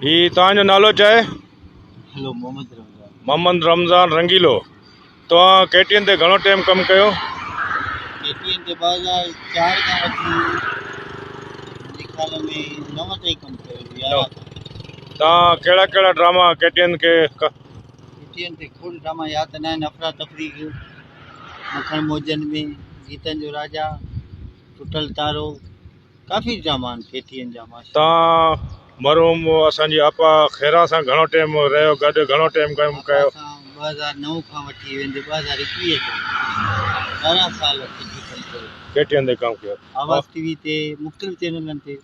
ही तव्हांजो नालो छा आहे? हेलो मोहम्मद मोहम्मद रमज़ान रंगीलो। तव्हां KTN ते घणो टाइम कमु कयो? KTN ते 2004 खां वठी मुंहिंजे ख़्याल में 9 ताईं कमु कयो। तव्हां कहिड़ा कहिड़ा ड्रामा KTN KTN ते खोड़ ड्रामा यादि न आहिनि। अफ़रा तफ़री, मखण मौजनि में, गीतनि जो राजा, टुटल तारो, काफ़ी ड्रामा आहिनि KTN जा। तव्हां मरहूम असांजी आपा ख़ैरा सां घणो टाइम रहियो गॾु, घणो टाइम कमु कयो? 2009 खां वठी वेंदे 2021 ताईं 12 साल KTN ते कमु कयो। आवाज़ TV ते, मुख़्तलिफ़ चैनलनि ते,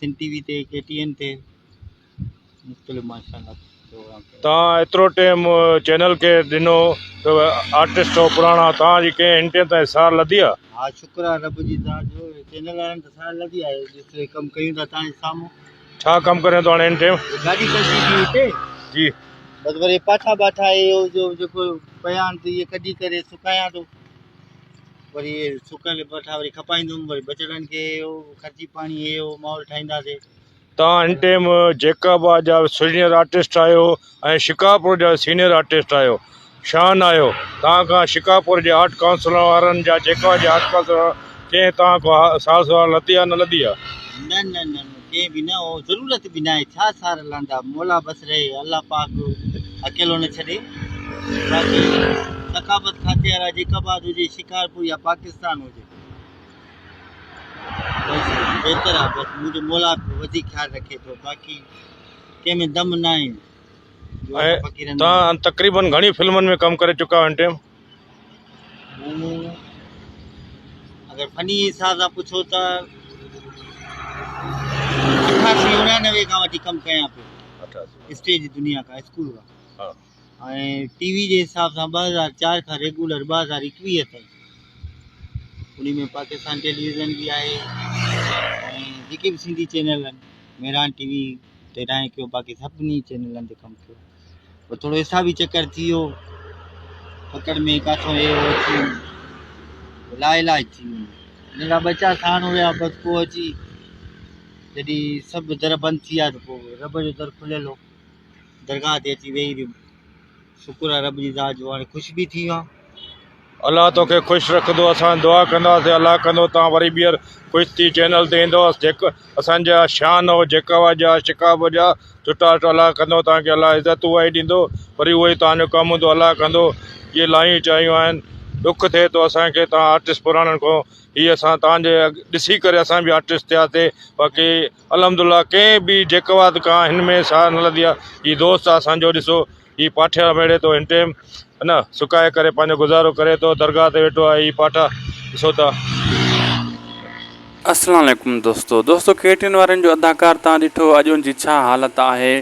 सिंध TV ते, KTN ते, मुख़्तलिफ़ माशाअल्लाह। तव्हां एतिरो टाइम चैनल खे ॾिनो, आर्टिस्ट हो पुराणा, तव्हांजी कंहिं हिंटे ताईं सार लधी आहे? हा, शुक्र आहे रब जी ज़ात जो। चैनल वारनि त सार लधी आहे, जिते कमु कयूं था तव्हांजे साम्हूं। छा कमु करियो तव्हां हिन टाइम? गाॾी कढी थी हिते जी, बसि वरी पाठा बाठा इहो जो जेको पयां त इहे कढी करे सुकायां थो। वरी सुकल पाठा वरी खपाईंदुमि, वरी बचड़नि खे इहो खर्ची पाणी इहो माहौल ठाहींदासीं। तव्हां हिन टाइम जेकाबाद जा सीनियर आर्टिस्ट आहियो ऐं शिकारपुर जा सीनियर आर्टिस्ट आहियो, शान आहियो। तव्हां खां शिकारपुर जे आर्ट काउंसिल वारनि जा, जेकाबाद जे आर्ट काउंसिल कंहिं तव्हां खां सार सुवार लधी आहे न लधी आहे? न न न कंहिं बि न, उहो ज़रूरत बि न आहे। छा सार लहंदा, मौला बसि रहे, अलाह पाक अकेलो न छॾे। बाक़ी सकाबत खाते वारा जेकाबाद हुजे, शिकारपुर या पाकिस्तान हुजे, बसि बहितर आहे। बसि मुंहिंजो मौला वधीक ख़्यालु रखे थो, बाक़ी कंहिं में दम न आहे। तव्हां तक़रीबन घणी फिल्मनि में कमु करे चुका आहियो हिन टाइम? अगरि फनी हिसाब सां पुछो त 98 खां वठी कमु कयां पियो, स्टेज दुनिया खां, स्कूल खां। ऐं TV जे हिसाब सां 2004 खां रेगुलर 2021 ताईं। उन में पाकिस्तान टेलीविज़न बि आहे ऐं जेके बि सिंधी चैनल आहिनि, मेरान TV ते राहें कयो, बाक़ी सभिनी चैनलनि ते कमु कयो। पोइ थोरो हिसाबी चकर थी वियो, पकड़ में किथां अची लाइलाज थी वियो। हिन लाइ 2-4 साण हुया, बसि पोइ अची जॾहिं सभु दर बंदि थी विया त पोइ रब जो दर खुलियल हो, दरगाह ते अची वेही रहियो। शुक्र आहे रब जी ज़ात जो, हाणे ख़ुशि बि थी वियो आहे। अलाह तोखे ख़ुशि रखंदो। असां दुआ कंदासीं, अलाह कंदो तव्हां वरी ॿीहर ख़ुशि थी चैनल ते ईंदो। जेको असांजा शान हो, जेकाबाद जा, शिकारपुर जा, चुटा अलाह कंदो तव्हांखे, अलाह इज़त उहा ई ॾींदो, वरी उहो ई तव्हांजो कमु हूंदो, अलाह कंदो। इहे लायूं चाहियूं आहिनि। ॾुख थिए थो असांखे तव्हां आर्टिस्ट पुराणनि खां, हीअ असां तव्हांजे ॾिसी करे असां बि आर्टिस्ट थियासीं। बाक़ी अल्हम्दुलिल्लाह कंहिं बि जेकाबाद खां हिन में सार न लधी आहे। हीअ दोस्त आहे असांजो, ॾिसो हीअ पाठिया मेड़े थो हिन टाइम, है न, सुकाए करे पंहिंजो गुज़ारो करे थो, दरगाह ते वेठो आहे। हीअ पाठा ॾिसो था। अस्सलाम वालेकुम दोस्तों KTN वारनि जो अदाकार तव्हां ॾिठो, अॼु उनजी छा हालति आहे,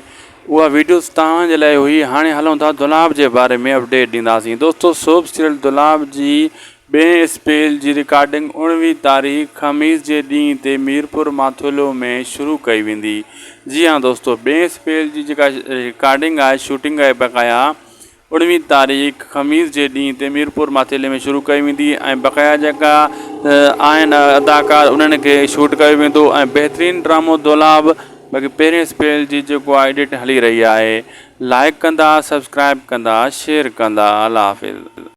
उहा वीडियोस तव्हांजे लाइ हुई। हाणे हलूं था दुलाब जे बारे में अपडेट ॾींदासीं। दोस्तों सोप सीरियल दुलाब जी ॿिएं स्पेल जी रिकॉर्डिंग 19 तारीख़ ख़मीस जे ॾींहुं ते मीरपुर माथुलो में शुरू कई वेंदी। जी हाँ दोस्तों, ॿिएं स्पेल जी जेका रिकॉर्डिंग आहे, शूटिंग आहे, बक़ाया 19 तारीख़ ख़मीस जे ॾींहुं ते मीरपुर माथुले में शुरू कई वेंदी ऐं बक़ाया जेका आहिनि अदाकार उन्हनि खे शूट कयो वेंदो ऐं बहितरीनु ड्रामो दुलाब बाक़ी पहिरें स्पेल जी जेको आहे एडिट हली रही आहे। लाइक कंदा, सब्सक्राइब कंदा, शेयर कंदा। अल्लाह हाफ़िज़।